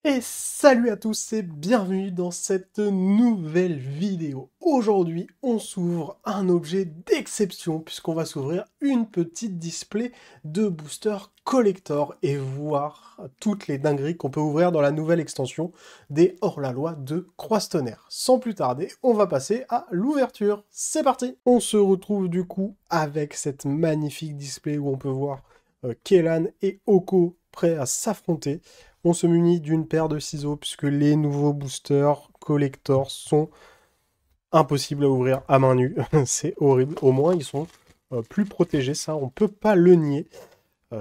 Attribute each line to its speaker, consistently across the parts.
Speaker 1: Et salut à tous et bienvenue dans cette nouvelle vidéo. Aujourd'hui, on s'ouvre un objet d'exception puisqu'on va s'ouvrir une petite display de booster collector et voir toutes les dingueries qu'on peut ouvrir dans la nouvelle extension des hors-la-loi de Croistonnerre. Sans plus tarder, on va passer à l'ouverture. C'est parti! On se retrouve du coup avec cette magnifique display où on peut voir Kellan et Oko prêts à s'affronter. On se munit d'une paire de ciseaux puisque les nouveaux boosters collector sont impossibles à ouvrir à main nue. C'est horrible. Au moins, ils sont plus protégés. Ça, on peut pas le nier.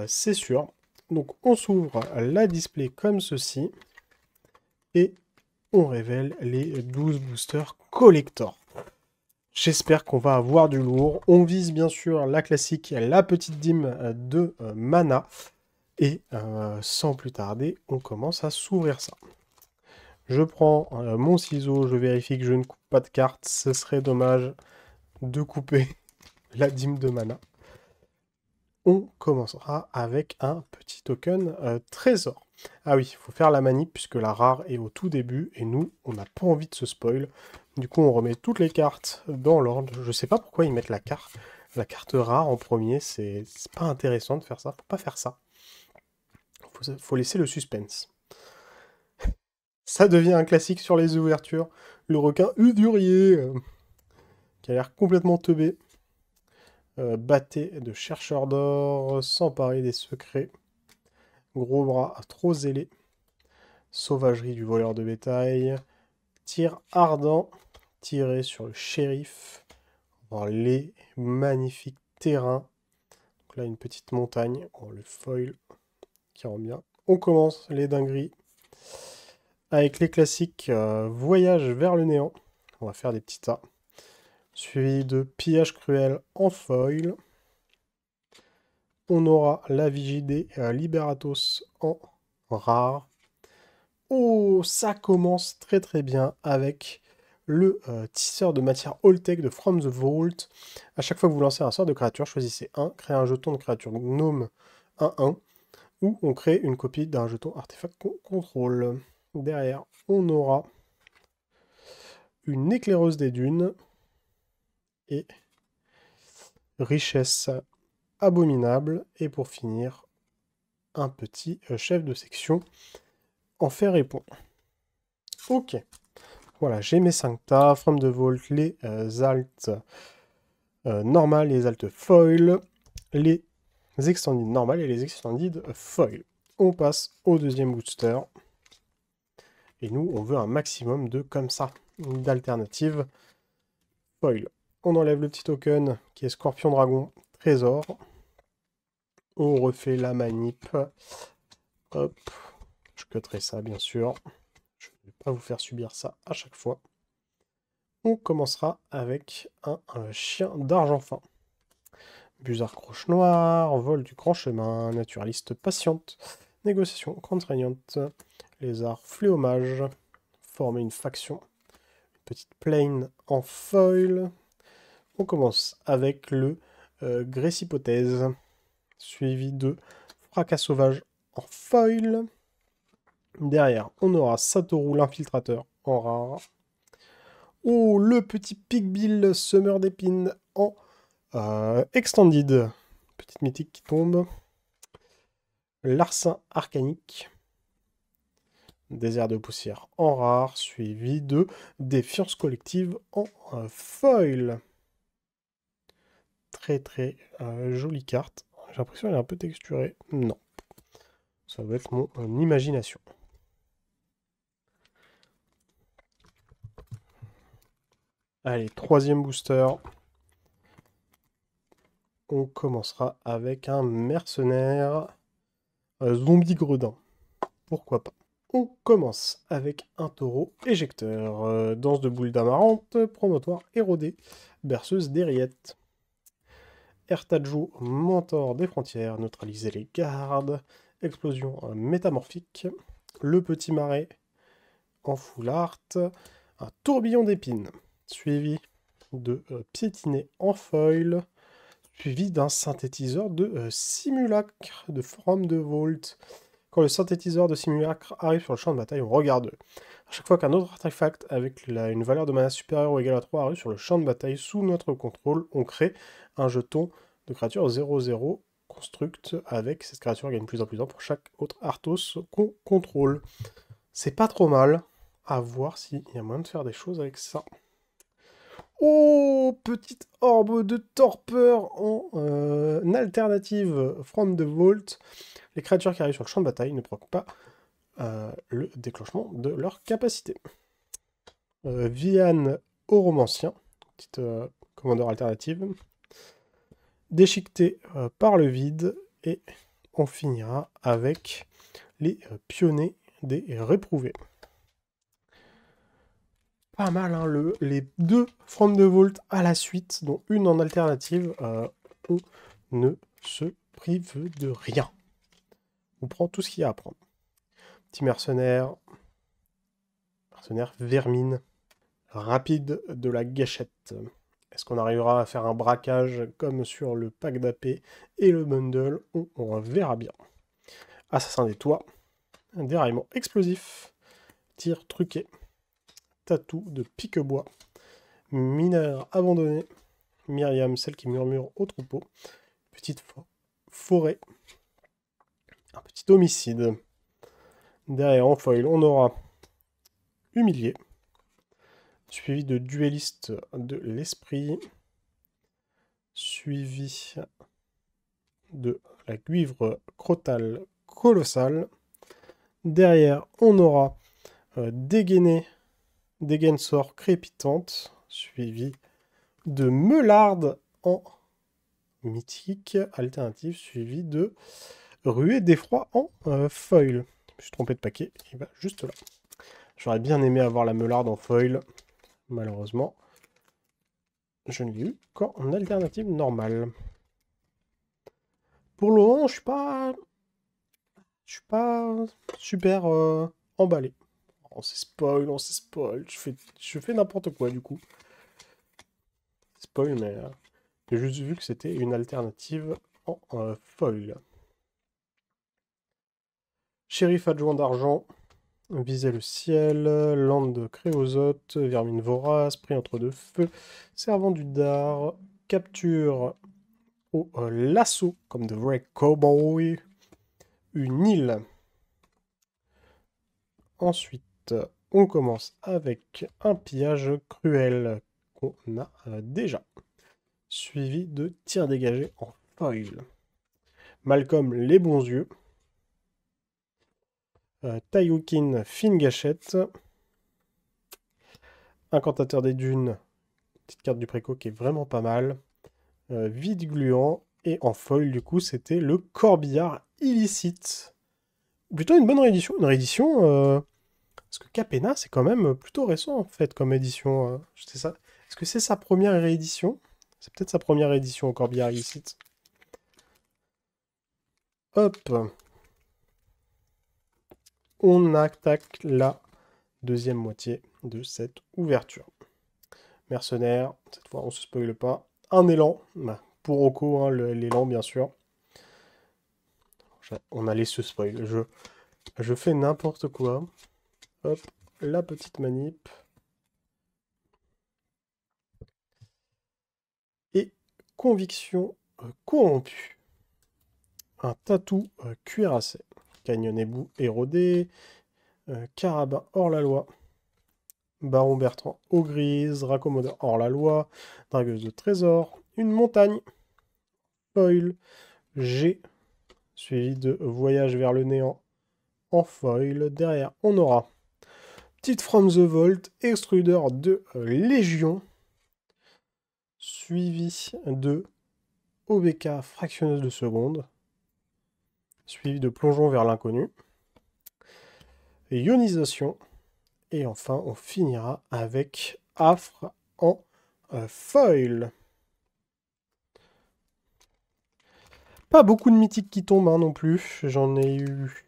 Speaker 1: C'est sûr. Donc, on s'ouvre la display comme ceci. Et on révèle les 12 boosters collector. J'espère qu'on va avoir du lourd. On vise bien sûr la classique, la petite dîme de mana. Et sans plus tarder, on commence à s'ouvrir ça. Je prends mon ciseau, je vérifie que je ne coupe pas de cartes. Ce serait dommage de couper la dîme de mana. On commencera avec un petit token trésor. Ah oui, il faut faire la manip puisque la rare est au tout début et nous, on n'a pas envie de se spoil. Du coup, on remet toutes les cartes dans l'ordre. Je sais pas pourquoi ils mettent la carte rare en premier. C'est pas intéressant de faire ça. Faut pas faire ça. Faut laisser le suspense. Ça devient un classique sur les ouvertures. Le requin usurier, qui a l'air complètement teubé. Bâté de chercheur d'or, s'emparer des secrets. Gros bras trop zélé. Sauvagerie du voleur de bétail. Tir ardent, tiré sur le shérif. Voir les magnifiques terrains. Donc là, une petite montagne. Oh, le foil qui rend bien. On commence les dingueries avec les classiques voyage vers le néant. On va faire des petits tas. Suivi de pillage cruel en foil. On aura la vigie des Liberatos en rare. Oh, ça commence très très bien avec le tisseur de matière Alltech de From the Vault. À chaque fois que vous lancez un sort de créature, choisissez un, créez un jeton de créature gnome 1-1, ou on crée une copie d'un jeton artefact contrôle. Derrière, on aura une éclaireuse des dunes et richesse abominable. Et pour finir, un petit chef de section en fer et pont. Ok. Voilà, j'ai mes 5 tas, From the Vault, les alts normales, les alts foil, les extended normales et les extended foil. On passe au deuxième booster. Et nous, on veut un maximum de comme ça, d'alternatives foil. On enlève le petit token qui est Scorpion Dragon Trésor. On refait la manip. Hop. Je cutterai ça, bien sûr. Je ne vais pas vous faire subir ça à chaque fois. On commencera avec un chien d'argent fin. Buzard croche noir, vol du grand chemin, naturaliste patiente, négociation contraignante, lézard fléomage, former une faction, une petite plane en foil. On commence avec le Gressipothèse, suivi de fracas sauvage en foil. Derrière, on aura Satoru l'infiltrateur en rare. Oh, le petit Pigbill semeur d'épines en extended. Petite mythique qui tombe. Larcin arcanique. Désert de poussière en rare, suivi de Défiance collective en foil. Très très jolie carte. J'ai l'impression qu'elle est un peu texturée. Non. Ça va être mon imagination. Allez, troisième booster. On commencera avec un mercenaire zombie gredin. Pourquoi pas. On commence avec un taureau éjecteur. Danse de boule d'amarante, promontoire érodé, berceuse d'Eriette. Ertajo, mentor des frontières, neutraliser les gardes. Explosion métamorphique. Le petit marais en full art. Un tourbillon d'épines. Suivi de piétiner en foil. Suivi d'un synthétiseur de simulacre de From the Vault. Quand le synthétiseur de simulacre arrive sur le champ de bataille, on regarde. À chaque fois qu'un autre artefact avec une valeur de mana supérieure ou égale à 3 arrive sur le champ de bataille sous notre contrôle, on crée un jeton de créature 0/0 construct avec cette créature gagne plus en plus pour chaque autre Arthos qu'on contrôle. C'est pas trop mal. À voir s'il y a moyen de faire des choses avec ça. Oh, petite orbe de torpeur en alternative from the Vault. Les créatures qui arrivent sur le champ de bataille ne provoquent pas le déclenchement de leur capacité. Vian Oromancien, petite commandeur alternative. Déchiqueté par le vide. Et on finira avec les pionniers des réprouvés. Pas mal, hein, les deux From the Vault à la suite, dont une en alternative. On ne se prive de rien. On prend tout ce qu'il y a à prendre. Petit mercenaire. Mercenaire vermine. Rapide de la gâchette. Est-ce qu'on arrivera à faire un braquage comme sur le pack d'AP et le bundle? On verra bien. Assassin des toits. Un déraillement explosif. Tir truqué. Tatou de pique-bois. Mineur abandonné. Myriam, celle qui murmure au troupeau. Petite forêt. Un petit homicide. Derrière, en foil, on aura humilié. Suivi de duelliste de l'esprit. Suivi de la cuivre crotale colossale. Derrière, on aura dégainé. Dégaine sort crépitante, suivi de Meularde en mythique, alternative, suivi de Ruée d'effroi en foil. Je me suis trompé de paquet, il va juste là. J'aurais bien aimé avoir la Meularde en foil, malheureusement. Je ne l'ai eu qu'en alternative normale. Pour le moment, je suis pas super emballé. On s'est spoil, je fais n'importe quoi du coup. Spoil, mais j'ai juste vu que c'était une alternative en foil. Shérif adjoint d'argent, viser le ciel, lande de créosote, vermine vorace, pris entre deux feux, servant du dard, capture au lasso, comme de vrai cowboy, une île. Ensuite, on commence avec un pillage cruel qu'on a déjà, suivi de tir dégagé en foil. Malcolm les bons yeux. Taiyukin fine gâchette. Incantateur des dunes. Petite carte du préco qui est vraiment pas mal. Vide gluant. Et en foil, du coup, c'était le corbillard illicite. Plutôt une bonne réédition. Une réédition... Parce que Capenna, c'est quand même plutôt récent, en fait, comme édition. Ça. Est-ce que c'est sa première réédition? C'est peut-être sa première édition au corbillard illicite. Hop. On attaque la deuxième moitié de cette ouverture. Mercenaire, cette fois on se spoile pas. Un élan, pour Rocco, hein, l'élan bien sûr. On allait se spoil. Je fais n'importe quoi. Hop, la petite manip. Et conviction corrompue. Un tatou cuirassé. Canyon ébout érodé. Carabin hors la loi. Baron Bertrand eau grise. Raccommodeur hors la loi. Dragueuse de trésor. Une montagne. Foil. G. Suivi de voyage vers le néant en foil. Derrière, on aura petite From the Vault. Extrudeur de Légion. Suivi de OBK fractionneuse de seconde. Suivi de plongeon vers l'inconnu. Ionisation. Et enfin, on finira avec Affre en foil. Pas beaucoup de mythiques qui tombent hein, non plus. J'en ai eu...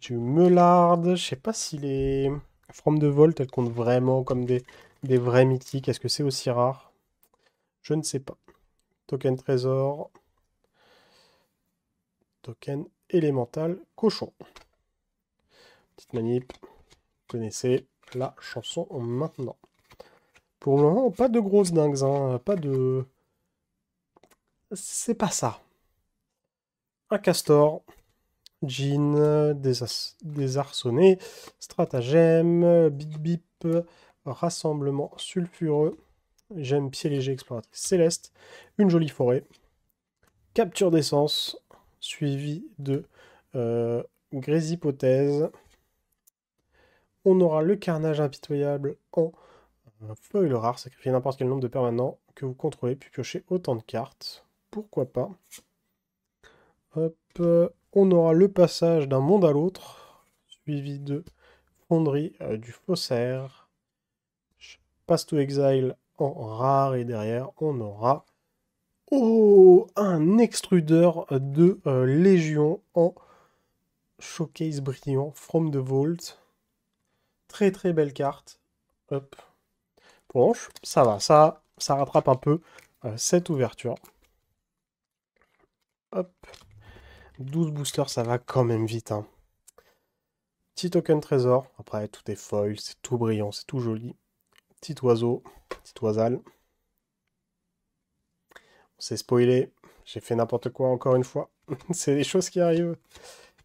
Speaker 1: J'ai eu Meularde. Je sais pas si les From the Vault, elles comptent vraiment comme des vrais mythiques. Est-ce que c'est aussi rare? Je ne sais pas. Token trésor. Token élémental cochon. Petite manip. Vous connaissez la chanson maintenant. Pour le moment, pas de grosses dingues, hein. Pas de... C'est pas ça. Un castor. Jean, désarçonné, stratagème, bip bip, rassemblement sulfureux, gemme pied léger exploratrice céleste, une jolie forêt, capture d'essence, suivi de gréshypothèse. On aura le carnage impitoyable en foil rare, sacrifiez n'importe quel nombre de permanents que vous contrôlez, puis piochez autant de cartes. Pourquoi pas. Hop, on aura le passage d'un monde à l'autre, suivi de fonderie du faussaire. Pass to exile en rare, et derrière on aura un extrudeur de Légion en showcase brillant from the vault. Très très belle carte. Hop. Planche, ça va, ça rattrape un peu cette ouverture. Hop. 12 boosters, ça va quand même vite. Hein. Petit token trésor. Après, tout est foil, c'est tout brillant, c'est tout joli. Petit oiseau, petit oisal. On s'est spoilé. J'ai fait n'importe quoi encore une fois. C'est des choses qui arrivent.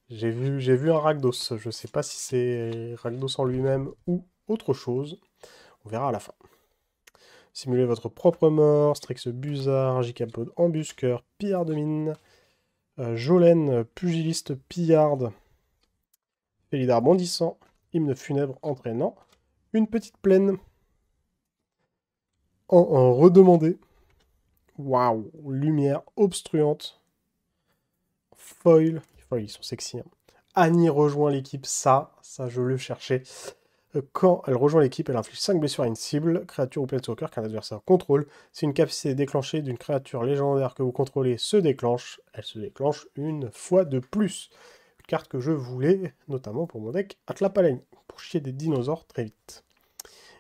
Speaker 1: J'ai vu un Rakdos. Je sais pas si c'est Rakdos en lui-même ou autre chose. On verra à la fin. Simulez votre propre mort. Strix Buzard, Gicapode embusqueur, pillard de mine. Jolène, pugiliste pillarde. Félidar bondissant. Hymne funèbre entraînant. Une petite plaine. En redemandé. Waouh, lumière obstruante. Foil. Foil, ils sont sexy. Hein. Annie rejoint l'équipe. Ça je le cherchais. Quand elle rejoint l'équipe, elle inflige 5 blessures à une cible, créature ou planeswalker qu'un adversaire contrôle. Si une capacité déclenchée d'une créature légendaire que vous contrôlez se déclenche, elle se déclenche une fois de plus. Une carte que je voulais, notamment pour mon deck Atlapalani, pour chier des dinosaures très vite.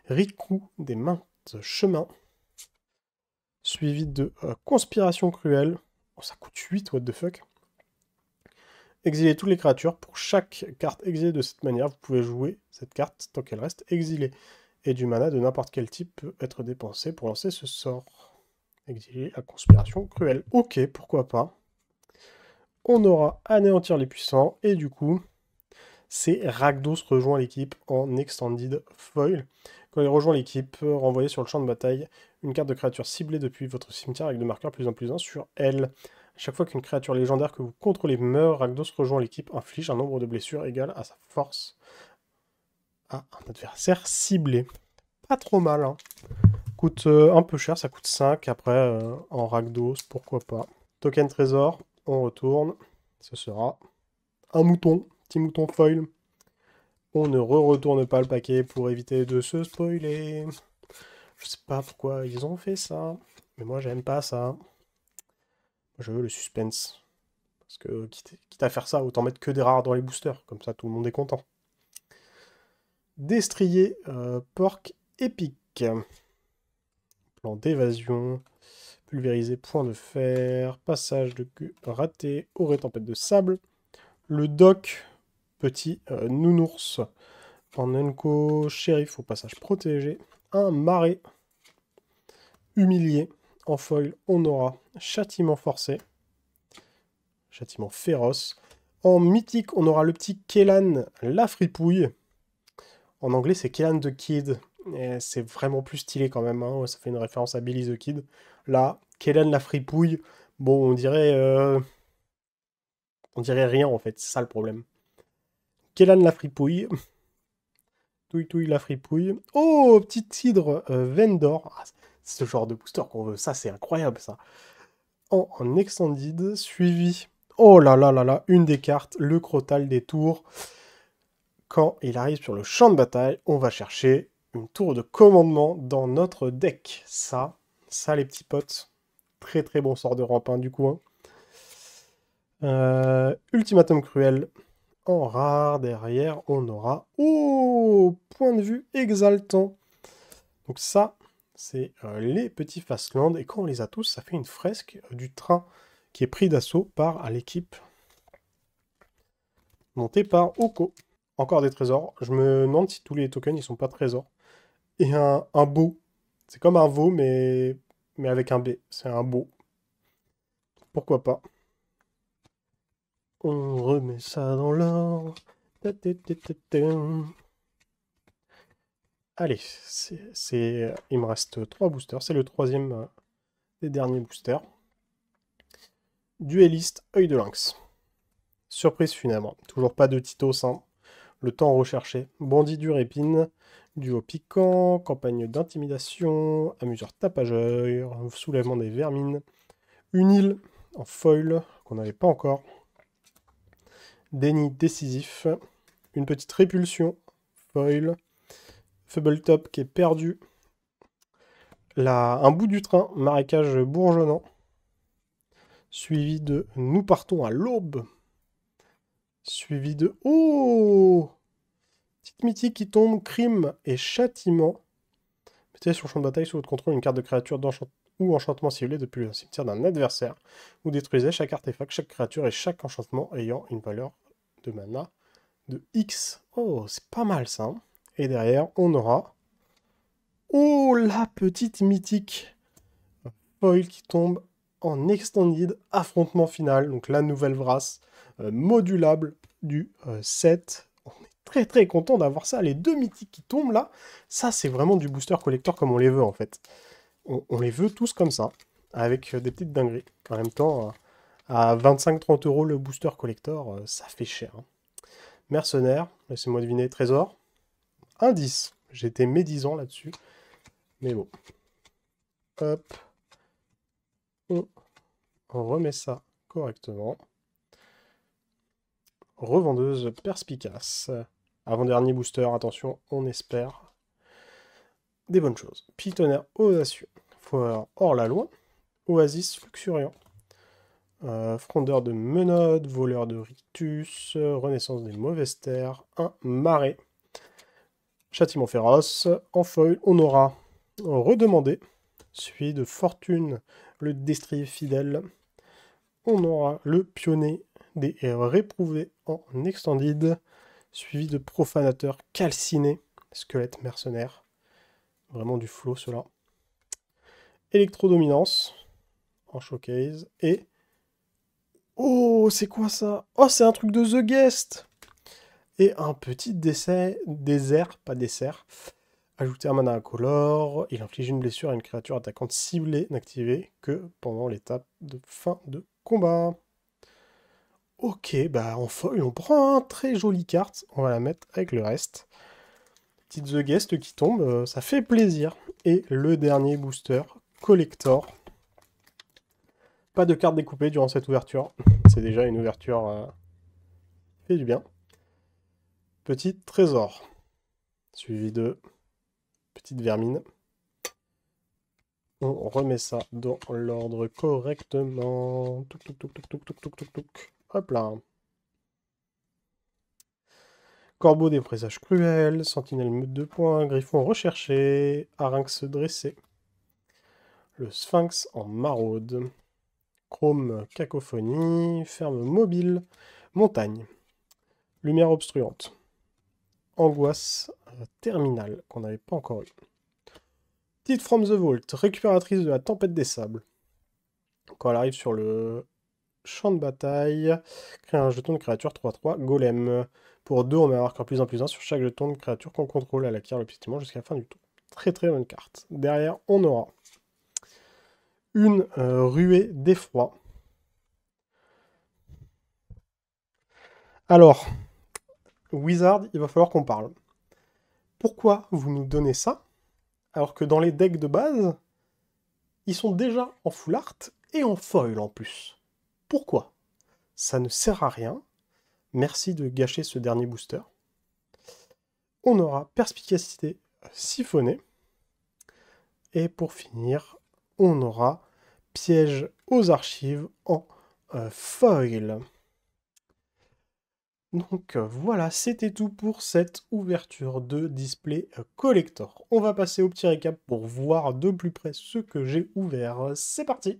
Speaker 1: Riku des maintes chemins, suivi de Conspiration cruelle. Oh, ça coûte 8, what the fuck. Exilez toutes les créatures. Pour chaque carte exilée de cette manière, vous pouvez jouer cette carte tant qu'elle reste exilée. Et du mana de n'importe quel type peut être dépensé pour lancer ce sort. Exiler la conspiration cruelle. Ok, pourquoi pas. On aura anéantir les puissants. Et du coup, c'est Rakdos rejoint l'équipe en Extended Foil. Quand il rejoint l'équipe, renvoyez sur le champ de bataille une carte de créature ciblée depuis votre cimetière avec 2 marqueurs +1/+1 sur elle. Chaque fois qu'une créature légendaire que vous contrôlez meurt, Rakdos rejoint l'équipe, inflige un nombre de blessures égal à sa force à un adversaire ciblé. Pas trop mal, hein. Coûte un peu cher, ça coûte 5. Après, en Rakdos, pourquoi pas. Token trésor, on retourne. Ce sera un mouton, petit mouton foil. On ne retourne pas le paquet pour éviter de se spoiler. Je sais pas pourquoi ils ont fait ça, mais moi j'aime pas ça. Je veux le suspense. Parce que quitte à faire ça, autant mettre que des rares dans les boosters. Comme ça, tout le monde est content. Destrier, porc épique. Plan d'évasion. Pulvériser, point de fer. Passage de queue raté. Orée, tempête de sable. Le doc, petit nounours. En Enco, shérif au passage protégé. Un marais. Humilié. En foil, on aura châtiment forcé. Châtiment féroce. En mythique, on aura le petit Kellan, la fripouille. En anglais, c'est Kellan the Kid. C'est vraiment plus stylé quand même. Hein. Ça fait une référence à Billy the Kid. Là, Kellan la fripouille. Bon, on dirait rien en fait. C'est ça le problème. Kellan la fripouille. Touille touille la fripouille. Oh, petit hydre Vendor. Ah, c'est ce genre de booster qu'on veut. Ça, c'est incroyable ça. En extended, suivi. Oh là là là là, une des cartes, le Crotal des tours. Quand il arrive sur le champ de bataille, on va chercher une tour de commandement dans notre deck. Ça les petits potes. Très très bon sort de rampin du coup. Hein. Ultimatum cruel en rare. Derrière, on aura... Oh, point de vue exaltant. Donc ça, c'est les petits Fastland. Et quand on les a tous, ça fait une fresque du train qui est pris d'assaut par l'équipe monté par Oko. Encore des trésors. Je me demande si tous les tokens, ils sont pas trésors. Et un beau. C'est comme un veau, mais avec un B. C'est un beau. Pourquoi pas. On remet ça dans l'ordre. Allez, il me reste 3 boosters. C'est le troisième des derniers boosters. Dueliste, œil de lynx. Surprise funèbre. Toujours pas de Titos, hein. Le temps recherché. Bandit dur épine. Duo piquant. Campagne d'intimidation. Amuseur tapageur. Soulèvement des vermines. Une île en foil qu'on n'avait pas encore. Déni décisif. Une petite répulsion. Foil. Fubbletop qui est perdu. Un bout du train. Marécage bourgeonnant. Suivi de Nous partons à l'aube. Suivi de... Oh! Petite mythique qui tombe, crime et châtiment. Mettez sur le champ de bataille sous votre contrôle une carte de créature ou enchantement ciblé depuis le cimetière d'un adversaire. Vous détruisez chaque artefact, chaque créature et chaque enchantement ayant une valeur de mana de X. Oh, c'est pas mal ça. Hein. Et derrière, on aura... Oh, la petite mythique foil qui tombe en extended affrontement final. Donc la nouvelle Vrasse modulable du set. On est très très content d'avoir ça. Les 2 mythiques qui tombent là, ça c'est vraiment du booster collector comme on les veut en fait. On les veut tous comme ça, avec des petites dingueries. En même temps, à 25-30 € le booster collector, ça fait cher. Hein. Mercenaire, laissez-moi deviner, trésor. Indice, j'étais médisant là-dessus. Mais bon. Hop. On remet ça correctement. Revendeuse perspicace. Avant-dernier booster, attention, on espère des bonnes choses. Pythonnaire audacieux. Foire hors la loi. Oasis fluxuriant. Frondeur de Menode. Voleur de rictus. Renaissance des mauvaises terres. Un marais. Châtiment féroce. En foil, on aura redemandé. Suivi de fortune, le destrier fidèle. On aura le pionnier des réprouvés en extended, suivi de profanateur calciné, squelette mercenaire. Vraiment du flow, cela. Électrodominance, en showcase. Et... Oh, c'est quoi ça? Oh, c'est un truc de The Guest! Et un petit désert, pas dessert. Ajouter un mana incolore. Il inflige une blessure à une créature attaquante ciblée, n'activée que pendant l'étape de fin de combat. Ok, bah en foil, on prend une très jolie carte. On va la mettre avec le reste. Petite The Guest qui tombe, ça fait plaisir. Et le dernier booster, Collector. Pas de carte découpée durant cette ouverture. C'est déjà une ouverture qui fait du bien. Petit trésor. Suivi de petite vermine. On remet ça dans l'ordre correctement. Touc, touc, touc, touc, touc, touc, touc, touc, touc. Hop là. Corbeau des présages cruels, sentinelle meute de points, griffon recherché, harynx dressé. Le sphinx en maraude. Chrome cacophonie, ferme mobile, montagne. Lumière obstruante. Angoisse terminale, qu'on n'avait pas encore eu. Petite from the Vault, récupératrice de la tempête des sables. Quand elle arrive sur le champ de bataille, crée un jeton de créature 3-3, golem. Pour 2, on met un marqueur +1/+1 sur chaque jeton de créature qu'on contrôle. Elle acquiert le piétinement jusqu'à la fin du tour. Très très bonne carte. Derrière, on aura une ruée d'effroi. Alors, Wizard, il va falloir qu'on parle. Pourquoi vous nous donnez ça, alors que dans les decks de base, ils sont déjà en full art et en foil en plus? Pourquoi? Ça ne sert à rien. Merci de gâcher ce dernier booster. On aura perspicacité siphonnée. Et pour finir, on aura piège aux archives en foil. Donc voilà, c'était tout pour cette ouverture de display collector. On va passer au petit récap pour voir de plus près ce que j'ai ouvert. C'est parti!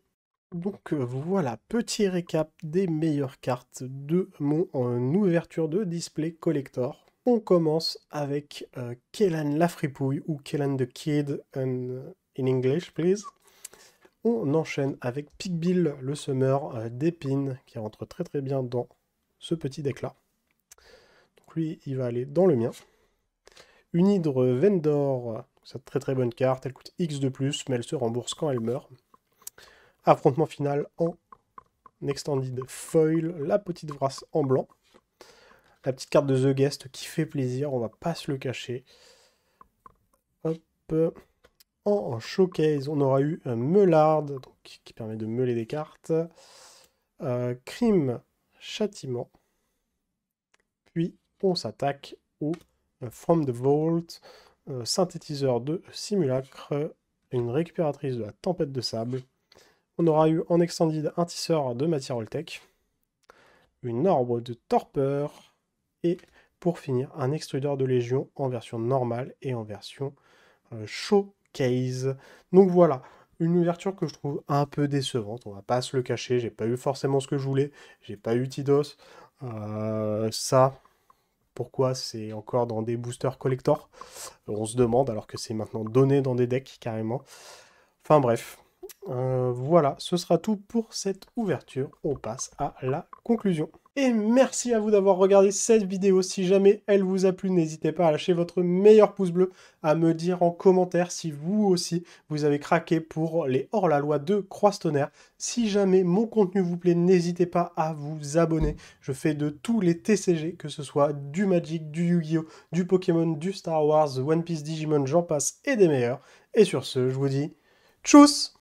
Speaker 1: Donc voilà, petit récap des meilleures cartes de mon ouverture de display collector. On commence avec Kellan la fripouille ou Kellan the Kid in English, please. On enchaîne avec Pigbill le semeur d'épines qui rentre très très bien dans ce petit deck là. Donc lui il va aller dans le mien. Une hydre Vendor, c'est une très très bonne carte, elle coûte X de plus mais elle se rembourse quand elle meurt. Affrontement final en Extended Foil, la petite Vrasse en blanc. La petite carte de The Guest qui fait plaisir, on va pas se le cacher. Hop. En showcase, on aura eu un Meulard, donc, qui permet de meuler des cartes. Crime, châtiment. Puis on s'attaque au From the Vault, synthétiseur de simulacre, une récupératrice de la tempête de sable. On aura eu en extended un tisseur de matière Oltec, une orbe de torpeur, et pour finir, un extrudeur de légion en version normale et en version showcase. Donc voilà, une ouverture que je trouve un peu décevante, on va pas se le cacher, j'ai pas eu forcément ce que je voulais, j'ai pas eu Tidos. Ça, pourquoi c'est encore dans des boosters collector? On se demande, alors que c'est maintenant donné dans des decks carrément. Enfin bref. Voilà, ce sera tout pour cette ouverture. On passe à la conclusion. Et merci à vous d'avoir regardé cette vidéo. Si jamais elle vous a plu, n'hésitez pas à lâcher votre meilleur pouce bleu, à me dire en commentaire si vous aussi, vous avez craqué pour les hors-la-loi de Croistonnerre. Si jamais mon contenu vous plaît, n'hésitez pas à vous abonner. Je fais de tous les TCG, que ce soit du Magic, du Yu-Gi-Oh!, du Pokémon, du Star Wars, One Piece, Digimon, j'en passe, et des meilleurs. Et sur ce, je vous dis tchuss!